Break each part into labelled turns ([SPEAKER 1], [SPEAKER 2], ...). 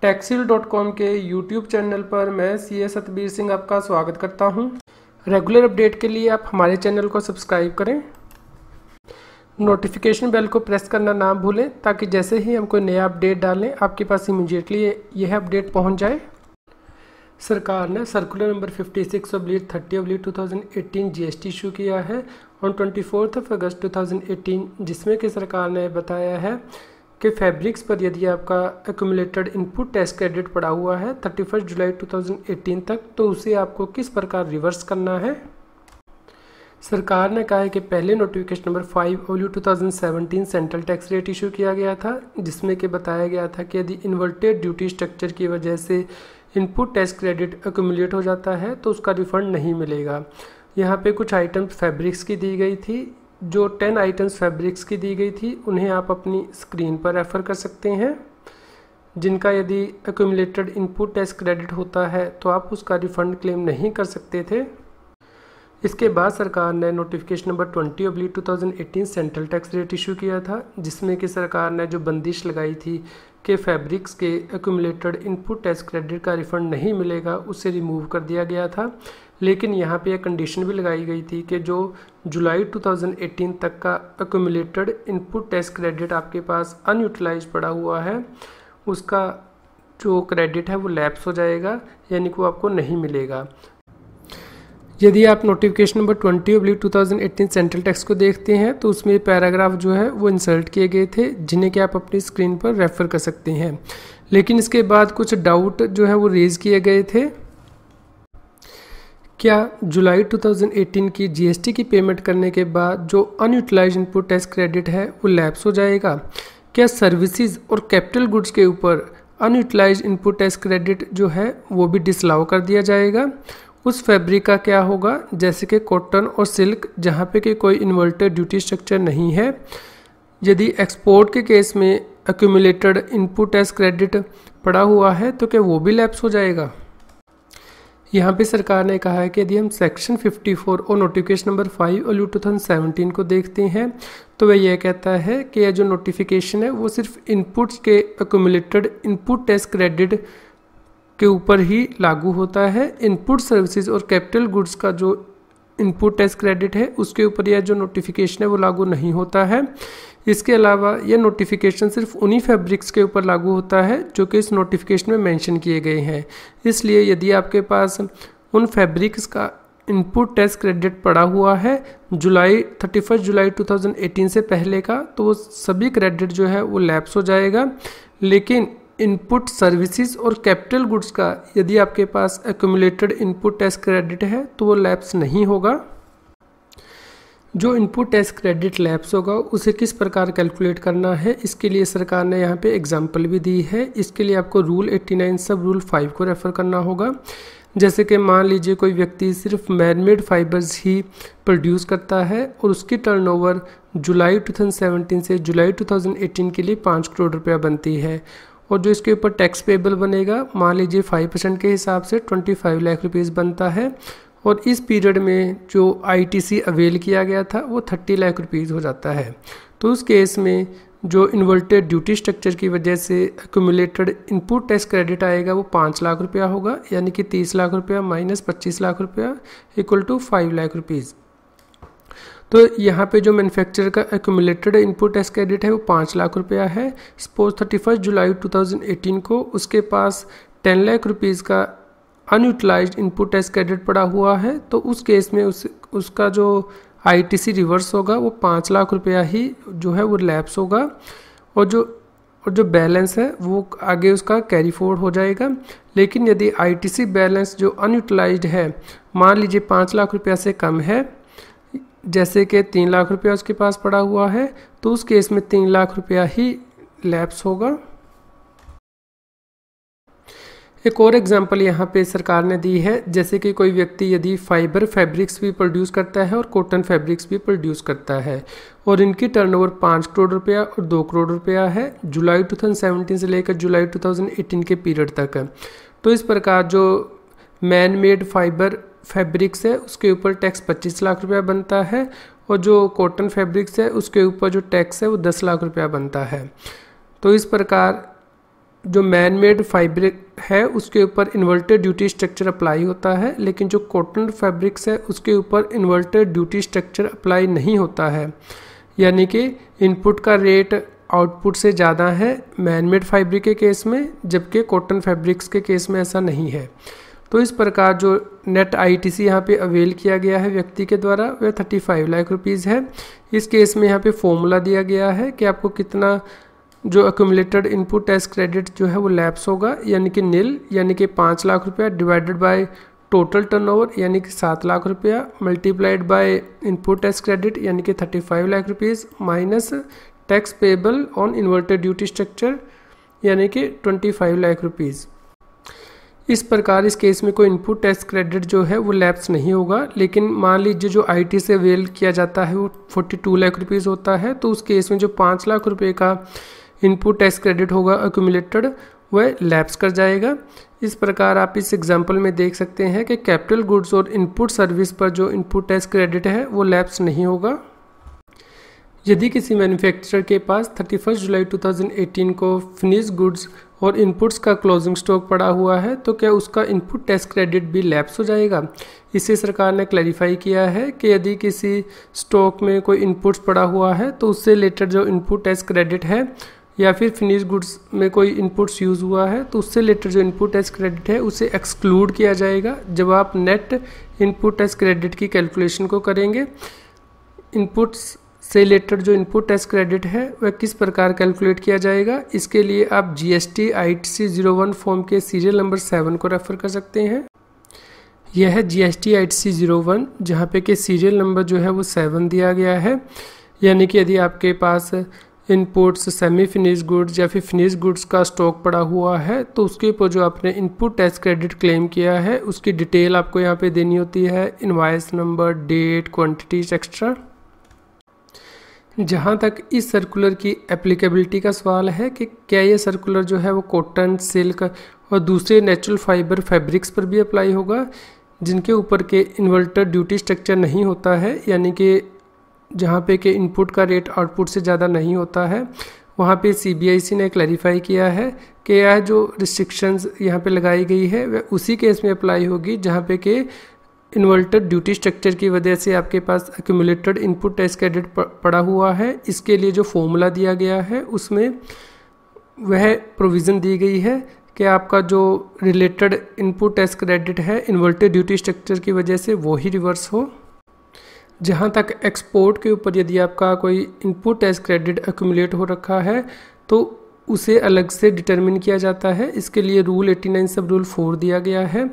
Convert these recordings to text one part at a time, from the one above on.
[SPEAKER 1] Taxil.com के YouTube channel पर मैं सीए सतबीर सिंह आपका स्वागत करता हूं। रेगुलर अपडेट के लिए आप हमारे चैनल को सब्सक्राइब करें, नोटिफिकेशन बेल को प्रेस करना ना भूलें ताकि जैसे ही हम कोई नया अपडेट डालें आपके पास इमीडिएटली यह अपडेट पहुंच जाए। सरकार ने सर्कुलर नंबर 56/30/2018 जीएसटी इशू किया है ऑन 24 अगस्त 2018, जिसमें कि सरकार ने बताया है कि फैब्रिक्स पर यदि आपका एक्यूमुलेटेड इनपुट टैक्स क्रेडिट पड़ा हुआ है 31 जुलाई 2018 तक, तो उसे आपको किस प्रकार रिवर्स करना है। सरकार ने कहा है कि पहले notification number 5/2017 central tax rate issue किया गया था, जिसमें कि बताया गया था कि यदि इन्वर्टेड ड्यूटी स्ट्रक्चर की वजह से इनपुट टैक्स क्रेडिट एक्यूमुलेट हो जाता है तो उसका रिफंड नहीं मिलेगा। यहाँ पे कुछ आइटम्स फैब्रिक्स की दी गई थी, जो 10 आइटम्स फैब्रिक्स की दी गई थी उन्हें आप अपनी स्क्रीन पर रेफ़र कर सकते हैं, जिनका यदि एक्यूमुलेटेड इनपुट टैक्स क्रेडिट होता है तो आप उसका रिफ़ंड क्लेम नहीं कर सकते थे। इसके बाद सरकार ने notification number 20/2018 central tax rate issue किया था, जिसमें कि सरकार ने जो बंदिश लगाई थी कि फैब्रिक्स के एक्यूमुलेटेड इनपुट टैक्स क्रेडिट का रिफ़ंड नहीं मिलेगा, उसे रिमूव कर दिया गया था। लेकिन यहाँ पे एक कंडीशन भी लगाई गई थी कि जो जुलाई 2018 तक का एक्यूमुलेटेड इनपुट टैक्स क्रेडिट आपके पास अनयूटिलाइज पड़ा हुआ है, उसका जो क्रेडिट है वो लैप्स हो जाएगा, यानी कि वो आपको नहीं मिलेगा। यदि आप नोटिफिकेशन नंबर 20/2018 सेंट्रल टैक्स को देखते हैं तो उसमें पैराग्राफ जो है वो इंसर्ट किए गए थे, जिन्हें कि आप अपनी स्क्रीन पर रेफ़र कर सकते हैं। लेकिन इसके बाद कुछ डाउट जो है वो रेज़ किए गए थे। क्या जुलाई 2018 की जीएसटी की पेमेंट करने के बाद जो अनयूटिलाइज इनपुट टैक्स क्रेडिट है वो लैप्स हो जाएगा? क्या सर्विसेज और कैपिटल गुड्स के ऊपर अनयूटिलाइज इनपुट टैक्स क्रेडिट जो है वो भी डिसअलाउ कर दिया जाएगा? उस फैब्रिक का क्या होगा, जैसे कि कॉटन और सिल्क, जहाँ पे कि कोई इन्वर्टेड ड्यूटी स्ट्रक्चर नहीं है? यदि एक्सपोर्ट के केस में एक्यूमुलेटेड इनपुट टैक्स क्रेडिट पड़ा हुआ है तो क्या वो भी लैप्स हो जाएगा? यहाँ पे सरकार ने कहा है कि यदि हम सेक्शन 54 और नोटिफिकेशन नंबर 5/2017 को देखते हैं तो वह यह कहता है कि यह जो नोटिफिकेशन है वो सिर्फ इनपुट्स के एक्यूमुलेटेड इनपुट टैक्स क्रेडिट के ऊपर ही लागू होता है। इनपुट सर्विसेज और कैपिटल गुड्स का जो इनपुट टैक्स क्रेडिट है उसके ऊपर यह जो नोटिफिकेशन है वो लागू नहीं होता है। इसके अलावा यह नोटिफिकेशन सिर्फ उन्हीं फैब्रिक्स के ऊपर लागू होता है जो कि इस नोटिफिकेशन में मेंशन किए गए हैं। इसलिए यदि आपके पास उन फैब्रिक्स का इनपुट टैक्स क्रेडिट पड़ा हुआ है 31 जुलाई 2018 से पहले का, तो वो सभी क्रेडिट जो है वो लैप्स हो जाएगा। लेकिन इनपुट सर्विसेज और कैपिटल गुड्स का यदि आपके पास एक्यूमुलेटेड इनपुट टैक्स क्रेडिट है तो वो लैप्स नहीं होगा। जो इनपुट टैक्स क्रेडिट लैप्स होगा उसे किस प्रकार कैलकुलेट करना है, इसके लिए सरकार ने यहाँ पे एग्जांपल भी दी है। इसके लिए आपको रूल 89 सब रूल 5 को रेफ़र करना होगा। जैसे कि मान लीजिए कोई व्यक्ति सिर्फ मैनमेड फाइबर्स ही प्रोड्यूस करता है और उसकी टर्नओवर जुलाई 2017 से जुलाई 2018 के लिए 5 करोड़ रुपया बनती है, और जो इसके ऊपर टैक्स पेबल बनेगा मान लीजिए 5% के हिसाब से 25 लाख रुपीज़ बनता है, और इस पीरियड में जो आईटीसी अवेल किया गया था वो 30 लाख रुपीज़ हो जाता है। तो उस केस में जो इन्वर्टेड ड्यूटी स्ट्रक्चर की वजह से एक्यूमुलेटेड इनपुट टैक्स क्रेडिट आएगा वो 5 लाख रुपया होगा, यानी कि 30 लाख रुपया माइनस 25 लाख रुपया इक्वल टू 5 लाख रुपीज़। तो यहाँ पे जो मैन्युफैक्चरर का एक्यूमुलेटेड इनपुट टैक्स क्रेडिट है वो 5 लाख रुपया है। सपोज 31 जुलाई 2018 को उसके पास 10 लाख रुपीज़ का अनयूटिलाइज्ड इनपुट टैक्स क्रेडिट पड़ा हुआ है, तो उस केस में उसका जो आईटीसी रिवर्स होगा वो 5 लाख रुपया ही जो है वो लैप्स होगा, और जो बैलेंस है वो आगे उसका कैरी फॉरवर्ड हो जाएगा। लेकिन यदि आईटीसी बैलेंस जो अनयूटिलाइज्ड है मान लीजिए 5 लाख रुपया से कम है, जैसे कि 3 लाख रुपया उसके पास पड़ा हुआ है, तो उस केस में 3 लाख रुपया ही लैप्स होगा। एक और एग्जांपल यहाँ पे सरकार ने दी है, जैसे कि कोई व्यक्ति यदि फाइबर फैब्रिक्स भी प्रोड्यूस करता है और कॉटन फैब्रिक्स भी प्रोड्यूस करता है और इनकी टर्नओवर 5 करोड़ रुपया और 2 करोड़ रुपया है जुलाई 2017 से लेकर जुलाई 2018 के पीरियड तक। तो इस प्रकार जो मैन मेड फाइबर फैब्रिक्स है उसके ऊपर टैक्स 25 लाख रुपया बनता है, और जो कॉटन फैब्रिक्स है उसके ऊपर जो टैक्स है वो 10 लाख रुपया बनता है। तो इस प्रकार जो मैन मेड फैब्रिक है उसके ऊपर इन्वर्टेड ड्यूटी स्ट्रक्चर अप्लाई होता है, लेकिन जो कॉटन फैब्रिक्स है उसके ऊपर इन्वर्टेड ड्यूटी स्ट्रक्चर अप्लाई नहीं होता है। यानी कि इनपुट का रेट आउटपुट से ज़्यादा है मैन मेड फैब्रिक के केस में, जबकि कॉटन फैब्रिक्स के केस में ऐसा नहीं है। तो इस प्रकार जो नेट ITC यहाँ पे अवेल किया गया है व्यक्ति के द्वारा वह 35 लाख रुपीज़ है। इस केस में यहाँ पे फॉर्मूला दिया गया है कि आपको कितना जो अक्यूमुलेटेड इनपुट टैक्स क्रेडिट जो है वो लैप्स होगा, यानी कि निल, यानी कि 5 लाख रुपया डिवाइडेड बाय टोटल टर्नओवर यानी कि 7 लाख रुपया multiplied by input tax credit यानी कि 35 lakh rupees minus tax payable on inverted duty structure यानी कि 25 लाख रुपीज़। इस प्रकार इस केस में कोई इनपुट टैक्स क्रेडिट जो है वो लैप्स नहीं होगा। लेकिन मान लीजिए जो IT से अवेल किया जाता है वो 42 लाख रुपीज़ होता है, तो उस केस में जो 5 लाख रुपए का इनपुट टैक्स क्रेडिट होगा अक्यूमुलेटेड वह लैप्स कर जाएगा। इस प्रकार आप इस एग्जांपल में देख सकते हैं कि कैपिटल गुड्स और इनपुट सर्विस पर जो इनपुट टैक्स क्रेडिट है वो लैप्स नहीं होगा। यदि किसी मैन्युफैक्चरर के पास 31 जुलाई 2018 को फिनिश गुड्स और इनपुट्स का क्लोजिंग स्टॉक पड़ा हुआ है तो क्या उसका इनपुट टैक्स क्रेडिट भी लैप्स हो जाएगा। इसे सरकार ने क्लैरिफाई किया है कि यदि किसी स्टॉक में कोई इनपुट्स पड़ा हुआ है तो उससे रिलेटेड जो इनपुट टैक्स क्रेडिट है, या फिर फिनिश गुड्स में कोई इनपुट्स यूज़ हुआ है तो उससे रिलेटेड जो इनपुट टैक्स क्रेडिट है उसे एक्सक्लूड किया जाएगा जब आप नेट इनपुट टैक्स क्रेडिट की कैलकुलेशन को करेंगे। इनपुट्स से रिलेटेड जो इनपुट टैक्स क्रेडिट है वह किस प्रकार कैलकुलेट किया जाएगा, इसके लिए आप GST ITC 01 फॉर्म के सीरियल नंबर 7 को रेफर कर सकते हैं। यह है GST ITC 01 जहाँ पे कि सीरियल नंबर जो है वो 7 दिया गया है। यानी कि यदि आपके पास इनपुट्स सेमी फिनिश गुड्स या फिर फिनिश गुड्स का स्टॉक पड़ा हुआ है तो उसके ऊपर जो आपने इनपुट टैक्स क्रेडिट क्लेम किया है उसकी डिटेल आपको यहाँ पे देनी होती है, invoice number, date, quantities extra. जहाँ तक इस सर्कुलर की एप्लीकेबिलिटी का सवाल है कि क्या ये सर्कुलर जो है वो कॉटन, सिल्क और दूसरे नेचुरल फाइबर फैब्रिक्स पर भी अप्लाई होगा जिनके ऊपर के इन्वर्टेड ड्यूटी स्ट्रक्चर नहीं होता है, यानी कि जहाँ पे कि इनपुट का रेट आउटपुट से ज़्यादा नहीं होता है। वहाँ पे CBIC ने क्लैरिफाई किया है कि यह जो रिस्ट्रिक्शंस यहाँ पे लगाई गई है वह उसी केस में अप्लाई होगी जहाँ पे कि इन्वर्टेड ड्यूटी स्ट्रक्चर की वजह से आपके पास एक्यूमुलेटेड इनपुट टैक्स क्रेडिट पड़ा हुआ है। इसके लिए जो फॉर्मूला दिया गया है उसमें वह प्रोविज़न दी गई है कि आपका जो रिलेटेड इनपुट टैक्स क्रेडिट है इन्वर्टेड ड्यूटी स्ट्रक्चर की वजह से वो ही रिवर्स हो। जहाँ तक एक्सपोर्ट के ऊपर यदि आपका कोई इनपुट टैक्स क्रेडिट एक्यूमुलेट हो रखा है तो उसे अलग से डिटरमिन किया जाता है। इसके लिए रूल 89 सब रूल 4 दिया गया है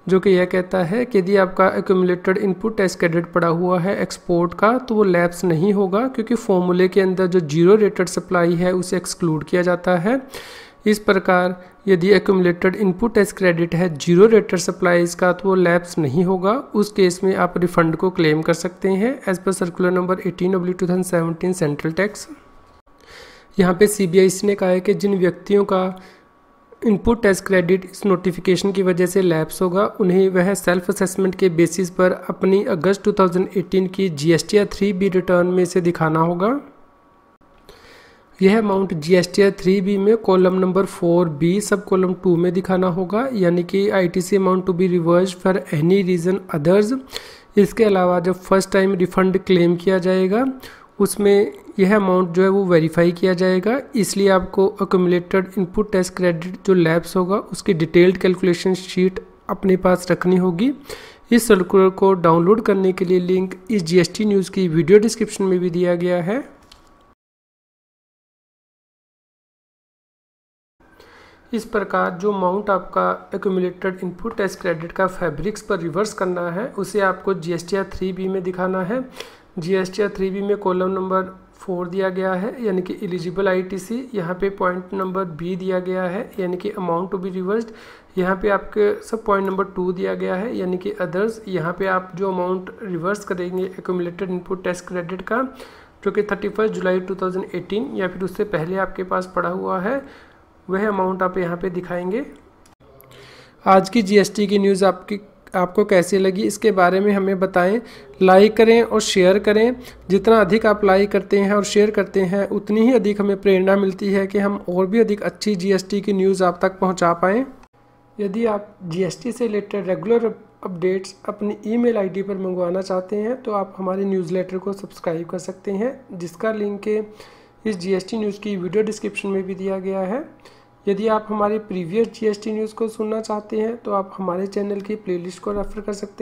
[SPEAKER 1] जो कि यह कहता है कि यदि आपका एक्यूमुलेटेड इनपुट टैक्स क्रेडिट पड़ा हुआ है एक्सपोर्ट का तो वो लैप्स नहीं होगा, क्योंकि फॉर्मूले के अंदर जो जीरो रेटेड सप्लाई है उसे एक्सक्लूड किया जाता है। इस प्रकार यदि एक्यूमुलेटेड इनपुट टैक्स क्रेडिट है जीरो रेटेड सप्लाईज का तो वो लैप्स नहीं होगा। उस केस में आप रिफंड को क्लेम कर सकते हैं as per circular number 18/2017 central tax. यहाँ पे CBIC ने कहा है कि जिन व्यक्तियों का इनपुट टैक्स क्रेडिट इस नोटिफिकेशन की वजह से लैप्स होगा उन्हें वह सेल्फ असेसमेंट के बेसिस पर अपनी अगस्त 2018 की GSTR 3B रिटर्न में से दिखाना होगा। यह अमाउंट GSTR 3B में कॉलम नंबर 4B सब कॉलम 2 में दिखाना होगा, यानी कि ITC amount to be reverse for any reason others. इसके अलावा जब फर्स्ट टाइम रिफंड क्लेम किया जाएगा उसमें यह अमाउंट जो है वो वेरीफाई किया जाएगा, इसलिए आपको एक्यूमुलेटेड इनपुट टैक्स क्रेडिट जो लैप्स होगा उसकी डिटेल्ड कैलकुलेशन शीट अपने पास रखनी होगी। इस सर्कुलर को डाउनलोड करने के लिए लिंक इस GST न्यूज़ की वीडियो डिस्क्रिप्शन में भी दिया गया है। इस प्रकार जो अमाउंट आपका एक्यूमुलेटेड इनपुट टैक्स क्रेडिट का फैब्रिक्स पर रिवर्स करना है उसे आपको GSTR 3B में दिखाना है। GSTR 3B में कॉलम नंबर 4 दिया गया है यानी कि एलिजिबल ITC, यहाँ पे पॉइंट नंबर B दिया गया है यानी कि अमाउंट टू बी रिवर्स्ड, यहाँ पे आपके सब पॉइंट नंबर 2 दिया गया है यानी कि अदर्स। यहाँ पे आप जो अमाउंट रिवर्स करेंगे एक्यूमुलेटेड इनपुट टैक्स क्रेडिट का जो कि 31 जुलाई 2018 या फिर उससे पहले आपके पास पड़ा हुआ है वह अमाउंट आप यहाँ पे दिखाएंगे। आज की GST की न्यूज़ आपको कैसी लगी इसके बारे में हमें बताएं। लाइक करें और शेयर करें। जितना अधिक आप लाइक करते हैं और शेयर करते हैं उतनी ही अधिक हमें प्रेरणा मिलती है कि हम और भी अधिक अच्छी जीएसटी की न्यूज़ आप तक पहुंचा पाएँ। यदि आप जीएसटी से रिलेटेड रेगुलर अपडेट्स अपनी ईमेल आईडी पर मंगवाना चाहते हैं तो आप हमारे न्यूज़लेटर को सब्सक्राइब कर सकते हैं, जिसका लिंक इस जीएसटी न्यूज़ की वीडियो डिस्क्रिप्शन में भी दिया गया है। यदि आप हमारी प्रीवियस जीएसटी न्यूज़ को सुनना चाहते हैं तो आप हमारे चैनल की प्लेलिस्ट को रेफर कर सकते हैं।